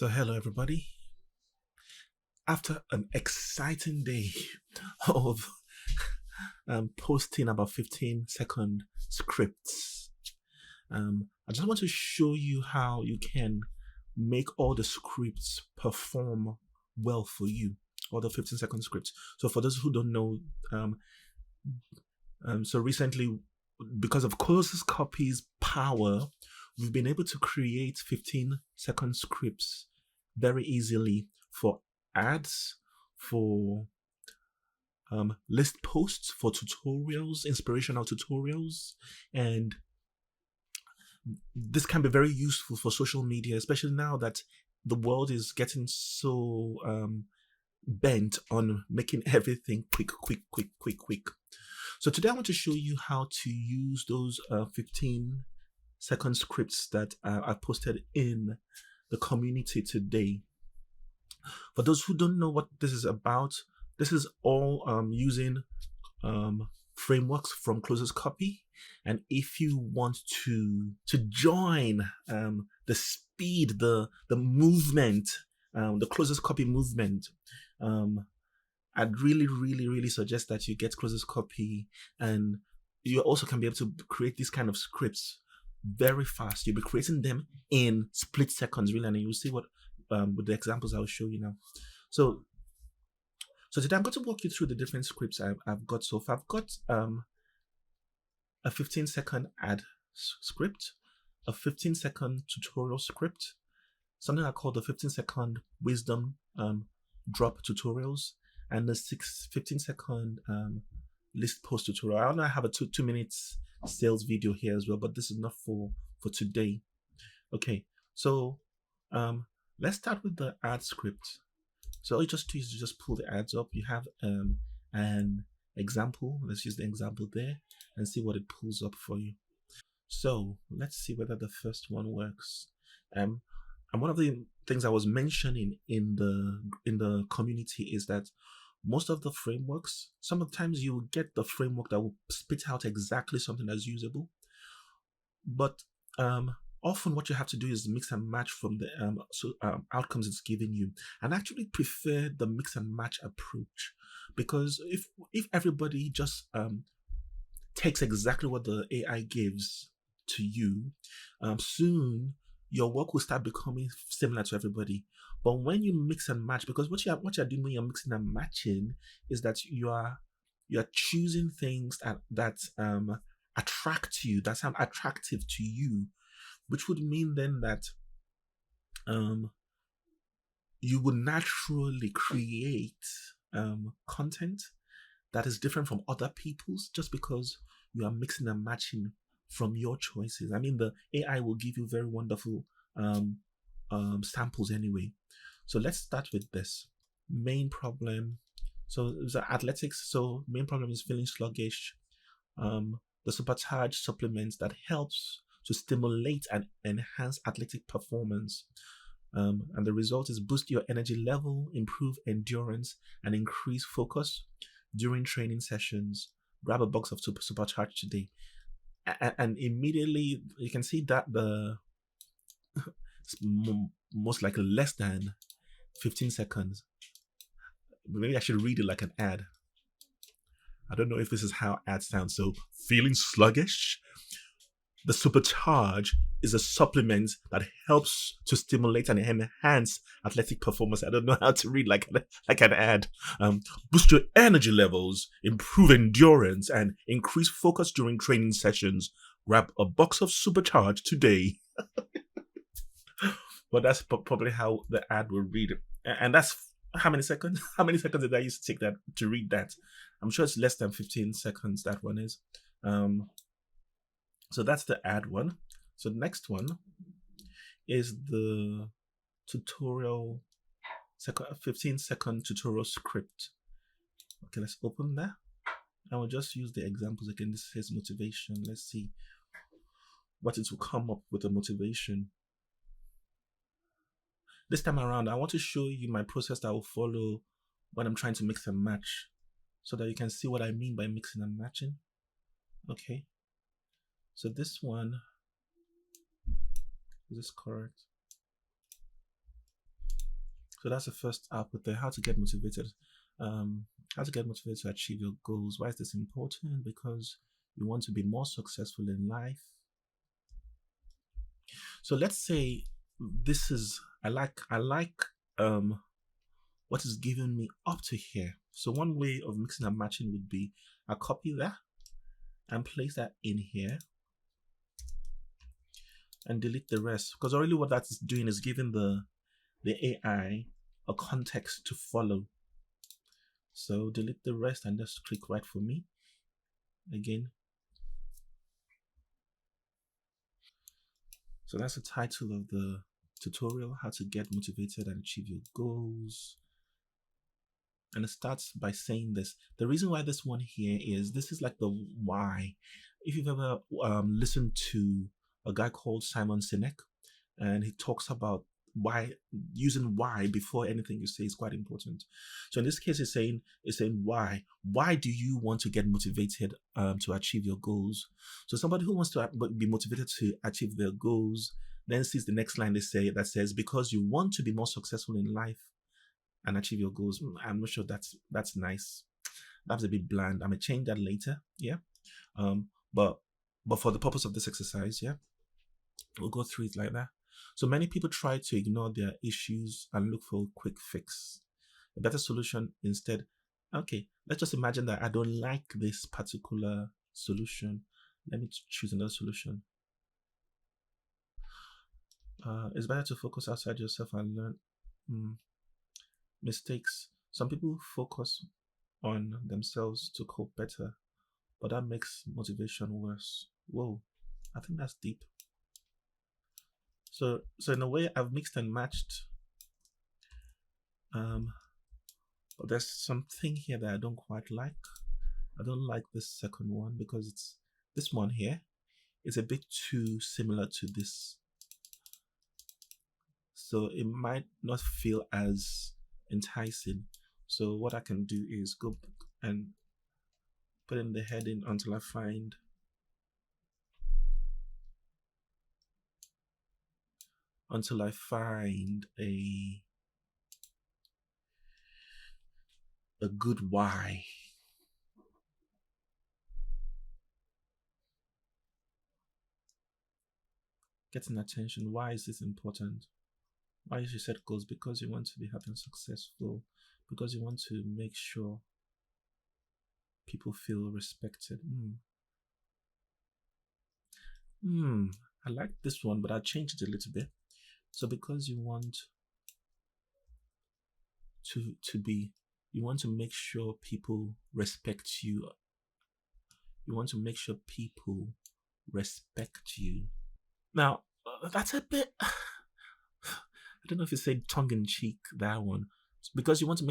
So hello everybody. After an exciting day of posting about 15-second scripts, I just want to show you how you can make all the scripts perform well for you, all the 15-second scripts. So for those who don't know, so recently, because of ClosersCopy's power, we've been able to create 15-second scripts very easily for ads, for list posts, for tutorials, inspirational tutorials, and this can be very useful for social media, especially now that the world is getting so bent on making everything quick. So today I want to show you how to use those 15-second scripts that I posted in the community today. For those who don't know what this is about, this is all using frameworks from ClosersCopy. And if you want to join the speed, the movement, the ClosersCopy movement, I'd really suggest that you get ClosersCopy, and you also can be able to create these kind of scripts very fast. You'll be creating them in split seconds, really, and you'll see what with the examples I'll show you now. So today I'm going to walk you through the different scripts I've got so far. I've got a 15-second ad script, a 15-second tutorial script, something I call the 15-second wisdom drop tutorials, and the 15-second list post tutorial. I know I have a two minutes sales video here as well, but this is not for today. Okay, so let's start with the ad script. So all you just do is just pull the ads up. You have an example. Let's use the example there and see what it pulls up for you. So let's see whether the first one works. And one of the things I was mentioning in the community is that most of the frameworks, sometimes you will get the framework that will spit out exactly something that's usable, but often what you have to do is mix and match from the outcomes it's giving you. And I actually prefer the mix and match approach, because if everybody just takes exactly what the AI gives to you, soon your work will start becoming similar to everybody. But when you mix and match, because what you're doing when you're mixing and matching is that you're choosing things that attract you, that sound attractive to you, which would mean then that you would naturally create content that is different from other people's, just because you are mixing and matching from your choices. I mean, the AI will give you very wonderful samples anyway. So let's start with this main problem. So the athletics. So main problem is feeling sluggish. The supercharged supplements that helps to stimulate and enhance athletic performance. And the result is boost your energy level, improve endurance, and increase focus during training sessions. Grab a box of supercharged today. And immediately you can see that the most likely less than 15 seconds. Maybe I should read it like an ad. I don't know if this is how ads sound. So, feeling sluggish? The Supercharge is a supplement that helps to stimulate and enhance athletic performance. I don't know how to read like an ad. Boost your energy levels, improve endurance, and increase focus during training sessions. Grab a box of Supercharge today. But that's probably how the ad will read it. And that's how many seconds? How many seconds did I use to take that to read that? I'm sure it's less than 15 seconds, that one is. So that's the ad one. So the next one is the tutorial, 15-second tutorial script. Okay, let's open that. I will just use the examples again. This says motivation. Let's see what it will come up with, the motivation. This time around, I want to show you my process that I will follow when I'm trying to mix and match, so that you can see what I mean by mixing and matching. Okay. So this one, is this correct? So that's the first output there. How to get motivated. How to get motivated to achieve your goals. Why is this important? Because you want to be more successful in life. So let's say this is I like what is giving me up to here. So one way of mixing and matching would be I copy that and place that in here and delete the rest, because already what that is doing is giving the AI a context to follow. So delete the rest and just click right for me again. So that's the title of the tutorial, how to get motivated and achieve your goals. And it starts by saying this. The reason why this one here is, this is like the why. If you've ever listened to a guy called Simon Sinek, and he talks about why, using why before anything you say is quite important. So in this case, it's saying why. Why do you want to get motivated to achieve your goals? So somebody who wants to be motivated to achieve their goals then sees the next line they say that says, because you want to be more successful in life and achieve your goals. I'm not sure that's nice. That's a bit bland. I may change that later. Yeah. But for the purpose of this exercise, yeah, we'll go through it like that. So many people try to ignore their issues and look for a quick fix. A better solution instead. Okay, let's just imagine that I don't like this particular solution. Let me choose another solution. It's better to focus outside yourself and learn mistakes. Some people focus on themselves to cope better, but that makes motivation worse. Whoa, I think that's deep. So in a way, I've mixed and matched. But there's something here that I don't quite like. I don't like this second one because it's this one here is a bit too similar to this. So it might not feel as enticing. So what I can do is go and put in the heading until I find a good why. Getting attention. Why is this important? Why you set goals? Because you want to be happy and successful. Because you want to make sure people feel respected. I like this one, but I'll change it a little bit. So because you want you want to make sure people respect you. You want to make sure people respect you. Now, that's a bit, I don't know if you say tongue-in-cheek, that one. Because you want to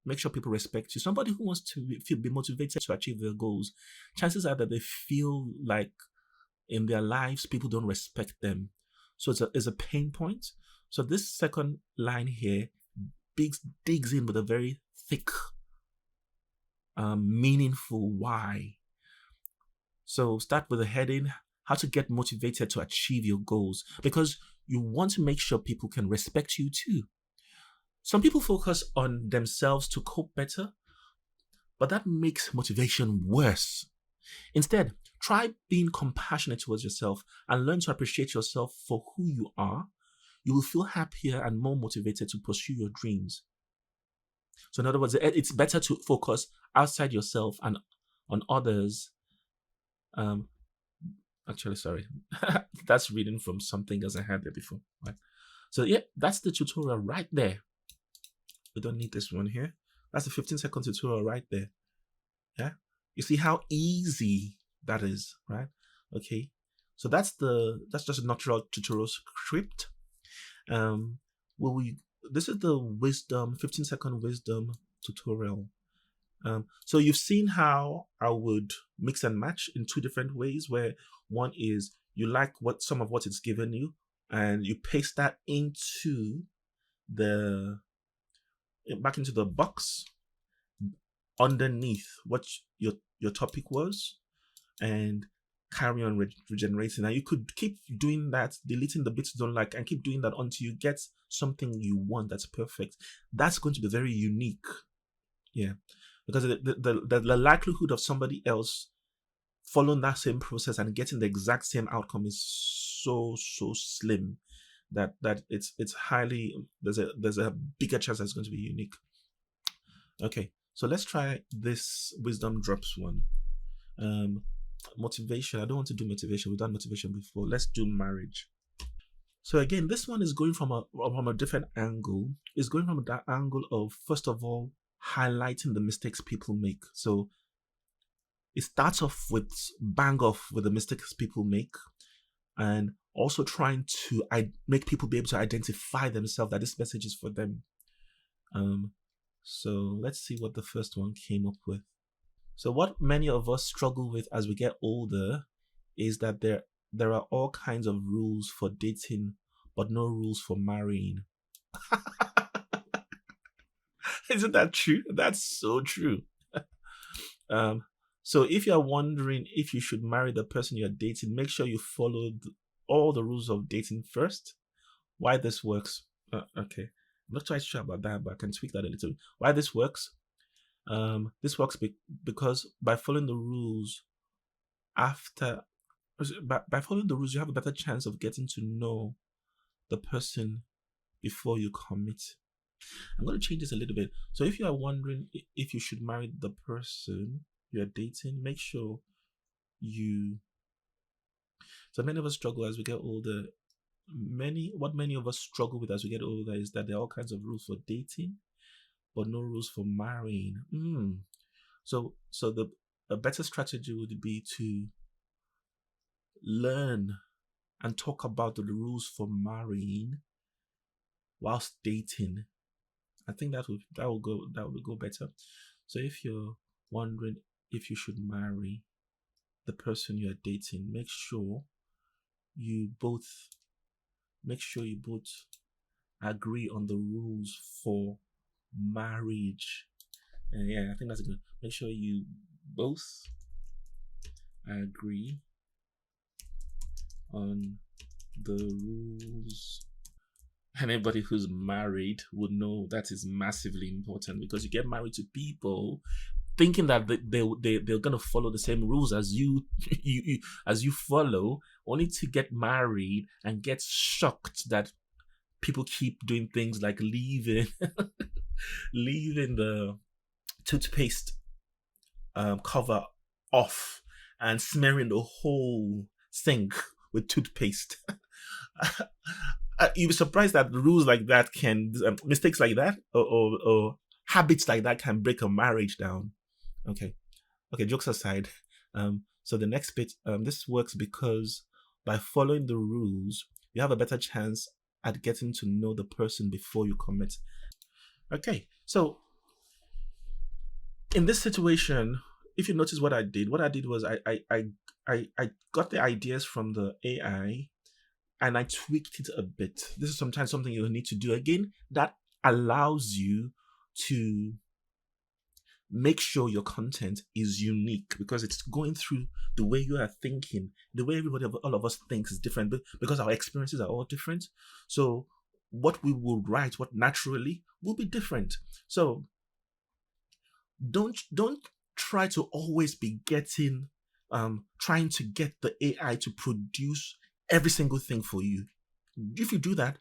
make sure people respect you. Somebody who wants to be motivated to achieve their goals, chances are that they feel like in their lives people don't respect them. So it's a pain point. So this second line here digs in with a very thick, meaningful why. So start with the heading, how to get motivated to achieve your goals, because you want to make sure people can respect you too. Some people focus on themselves to cope better, but that makes motivation worse. Instead, try being compassionate towards yourself and learn to appreciate yourself for who you are. You will feel happier and more motivated to pursue your dreams. So in other words, it's better to focus outside yourself and on others. Actually, sorry, that's reading from something else I had there before. Right? So yeah, that's the tutorial right there. We don't need this one here. That's the 15-second tutorial right there. Yeah, you see how easy that is, right? Okay, so that's just a natural tutorial script. This is the wisdom 15-second wisdom tutorial. So you've seen how I would mix and match in two different ways, where one is you like some of what it's given you and you paste that back into the box underneath what your topic was, and carry on regenerating. And you could keep doing that, deleting the bits you don't like, and keep doing that until you get something you want that's perfect. That's going to be very unique. Yeah. Because the likelihood of somebody else following that same process and getting the exact same outcome is so slim that it's highly, there's a bigger chance that it's going to be unique. Okay, so let's try this wisdom drops one. Motivation. I don't want to do motivation. We've done motivation before. Let's do marriage. So again, this one is going from a different angle. It's going from that angle of, first of all, highlighting the mistakes people make. So it starts off with bang off with the mistakes people make, and also trying to make people be able to identify themselves that this message is for them. So let's see what the first one came up with. So what many of us struggle with as we get older is that there are all kinds of rules for dating, but no rules for marrying. Isn't that true? That's so true. So if you're wondering if you should marry the person you're dating, make sure you follow all the rules of dating first. Why this works? Okay, I'm not quite sure about that, but I can tweak that a little bit. Why this works? This works because by following the rules, by following the rules, you have a better chance of getting to know the person before you commit. I'm going to change this a little bit. So if you are wondering if you should marry the person you're dating, make sure you. So many of us struggle as we get older. What many of us struggle with as we get older is that there are all kinds of rules for dating, but no rules for marrying. So a better strategy would be to learn and talk about the rules for marrying whilst dating. I think that will go better. So if you're wondering if you should marry the person you're dating, make sure you both agree on the rules for marriage. And yeah, I think that's good. Make sure you both agree on the rules. Anybody who's married would know that is massively important, because you get married to people thinking that they're gonna follow the same rules as you as you follow, only to get married and get shocked that people keep doing things like leaving the toothpaste cover off and smearing the whole sink with toothpaste. You'd be surprised that rules like that can, mistakes like that, or habits like that can break a marriage down. Okay, jokes aside. So the next bit, this works because by following the rules, you have a better chance at getting to know the person before you commit. Okay, so in this situation, if you notice what I did was I got the ideas from the AI and I tweaked it a bit. This is sometimes something you'll need to do again. That allows you to make sure your content is unique, because it's going through the way you are thinking. The way all of us thinks is different, but because our experiences are all different. So what we will write, what naturally, will be different. So don't try to always be trying to get the AI to produce every single thing for you. If you do that,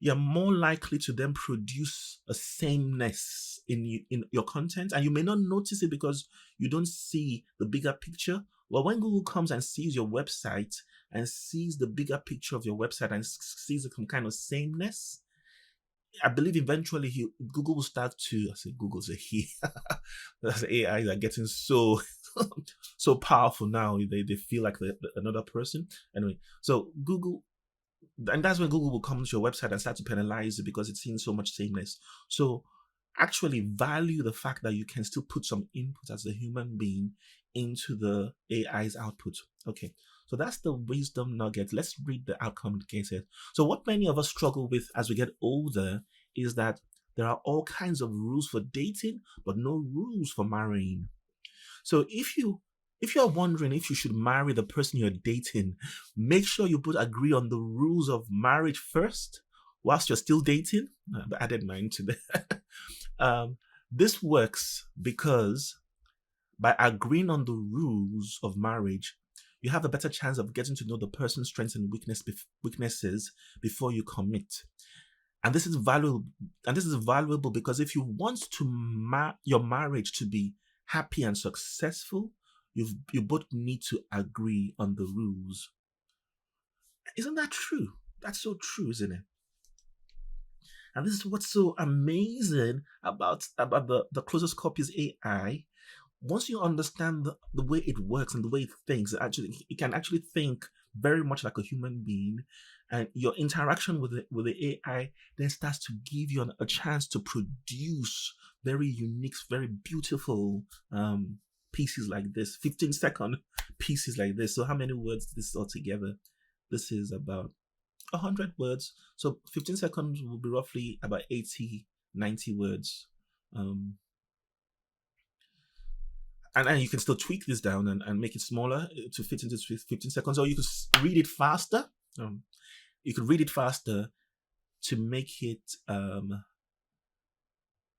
you're more likely to then produce a sameness in your content, and you may not notice it because you don't see the bigger picture. Well, when Google comes and sees your website and sees the bigger picture of your website and sees some kind of sameness, I believe eventually Google will start to, I say Google's a he, that's AI are getting so so powerful now. They feel like another person. Anyway, so Google, and that's when Google will come to your website and start to penalize it because it's seeing so much sameness. So actually value the fact that you can still put some input as a human being into the AI's output. Okay, so that's the wisdom nugget. Let's read the outcome case. So what many of us struggle with as we get older is that there are all kinds of rules for dating, but no rules for marrying. So if you If you're wondering if you should marry the person you're dating, make sure you both agree on the rules of marriage first whilst you're still dating. I added mine to that. This works because by agreeing on the rules of marriage, you have a better chance of getting to know the person's strengths and weaknesses before you commit. And this is valuable. And this is valuable because if you want your marriage to be happy and successful, you both need to agree on the rules. Isn't that true? That's so true, isn't it? And this is what's so amazing about the ClosersCopy's AI. Once you understand the way it works and the way it thinks, it can actually think very much like a human being, and your interaction with the AI then starts to give you a chance to produce very unique, very beautiful pieces like this, 15-second pieces like this. So how many words this is altogether? This is about 100 words. So 15 seconds will be roughly about 80, 90 words. And you can still tweak this down and make it smaller to fit into 15 seconds, or you could read it faster. You could read it faster to make it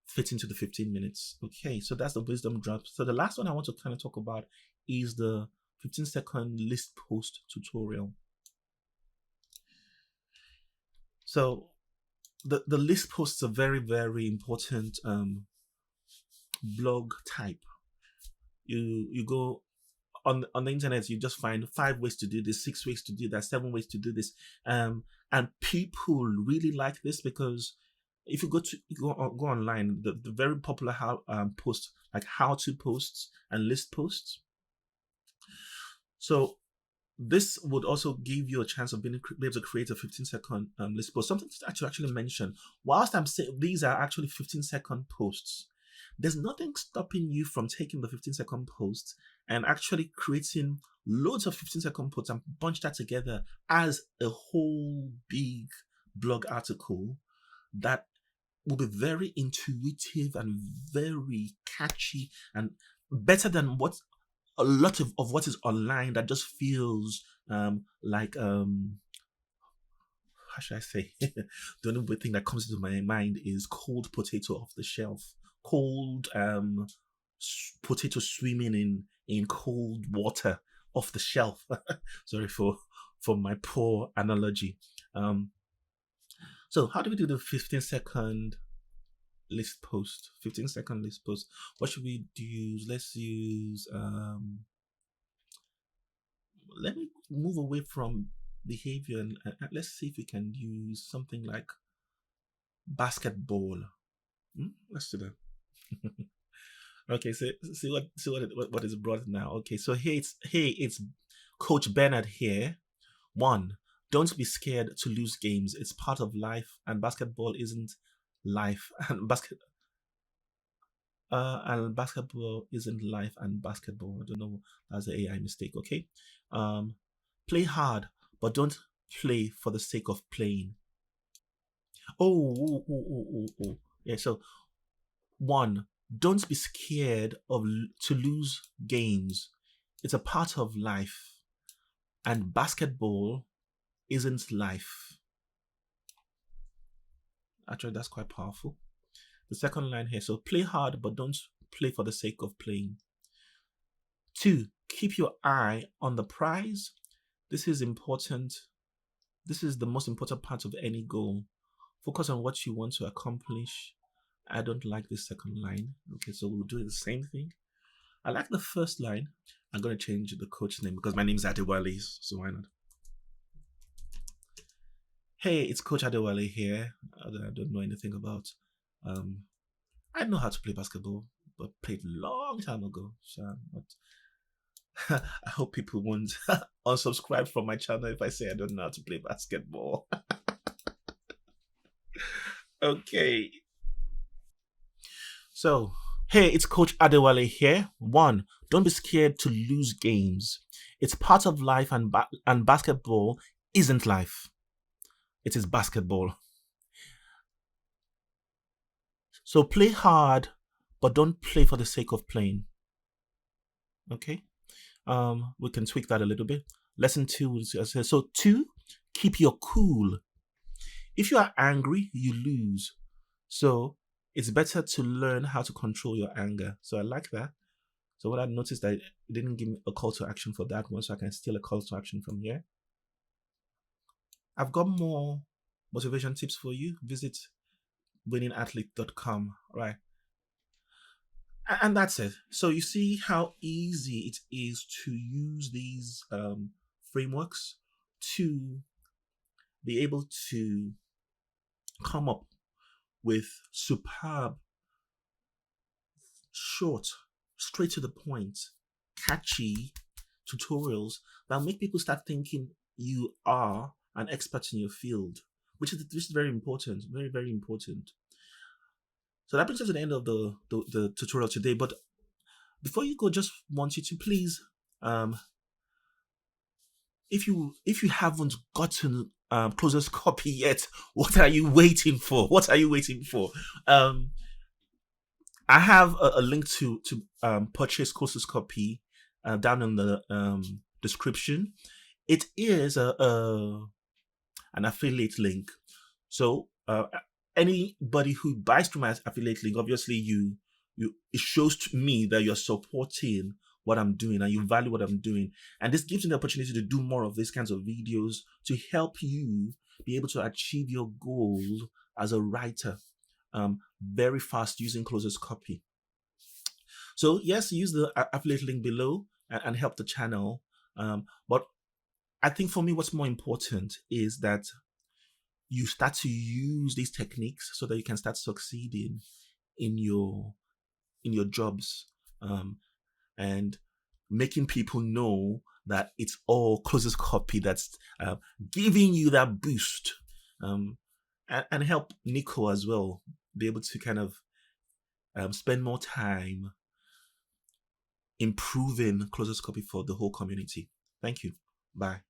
fit into the 15 minutes. Okay, so that's the wisdom drop. So the last one I want to kind of talk about is the 15-second list post tutorial. So the list posts are very, very important blog type. You go on the internet, you just find 5 ways to do this, 6 ways to do that, 7 ways to do this, and people really like this because if you go online, the very popular posts like how-to posts and list posts. So this would also give you a chance of being able to create a 15-second list post. Something to actually mention: whilst I'm saying these are actually 15-second posts, there's nothing stopping you from taking the 15-second posts and actually creating loads of 15-second posts and bunch that together as a whole big blog article that will be very intuitive and very catchy and better than what a lot of what is online that just feels like how should I say? The only thing that comes into my mind is cold potato off the shelf. Cold potato swimming in cold water off the shelf. Sorry for my poor analogy. So how do we do the 15-second list post? 15-second list post. What should we use? Let's use let me move away from behavior and let's see if we can use something like basketball. Let's do that. Okay, so see what is brought now. Okay, so it's Coach Bernard here. 1, don't be scared to lose games. It's part of life, and basketball isn't life. And basketball isn't life and basketball. I don't know. That's an AI mistake. Okay. Play hard, but don't play for the sake of playing. Oh. Yeah. So 1, don't be scared to lose games. It's a part of life, and basketball isn't life. Actually, that's quite powerful. The second line here. So play hard, but don't play for the sake of playing. 2, keep your eye on the prize. This is important. This is the most important part of any goal. Focus on what you want to accomplish. I don't like this second line. Okay, so we'll do the same thing. I like the first line. I'm going to change the coach name because my name is Adewale, so why not? Hey, it's Coach Adewale here. I don't know anything about. I know how to play basketball, but played a long time ago. So I hope people won't unsubscribe from my channel if I say I don't know how to play basketball. Okay. So, hey, it's Coach Adewale here. 1, don't be scared to lose games. It's part of life, and basketball isn't life. It is basketball. So play hard, but don't play for the sake of playing. Okay? We can tweak that a little bit. Lesson 2 is so 2, keep your cool. If you are angry, you lose. So it's better to learn how to control your anger. So I like that. So what I noticed that it didn't give me a call to action for that one, so I can steal a call to action from here. I've got more motivation tips for you. Visit winningathlete.com, right? And that's it. So you see how easy it is to use these frameworks to be able to come up with superb, short, straight to the point, catchy tutorials that make people start thinking you are an expert in your field, which is very important, very, very important. So that brings us to the end of the tutorial today. But before you go, just want you to please, if you haven't gotten ClosersCopy yet, what are you waiting for? What are you waiting for? I have a link to purchase ClosersCopy down in the description. It is an affiliate link. So anybody who buys through my affiliate link, obviously it shows to me that you're supporting what I'm doing and you value what I'm doing. And this gives me the opportunity to do more of these kinds of videos to help you be able to achieve your goal as a writer very fast using ClosersCopy. So yes, use the affiliate link below and help the channel. But I think for me, what's more important is that you start to use these techniques so that you can start succeeding in your jobs, and making people know that it's all ClosersCopy that's giving you that boost, and help Nico as well be able to kind of spend more time improving ClosersCopy for the whole community. Thank you. Bye.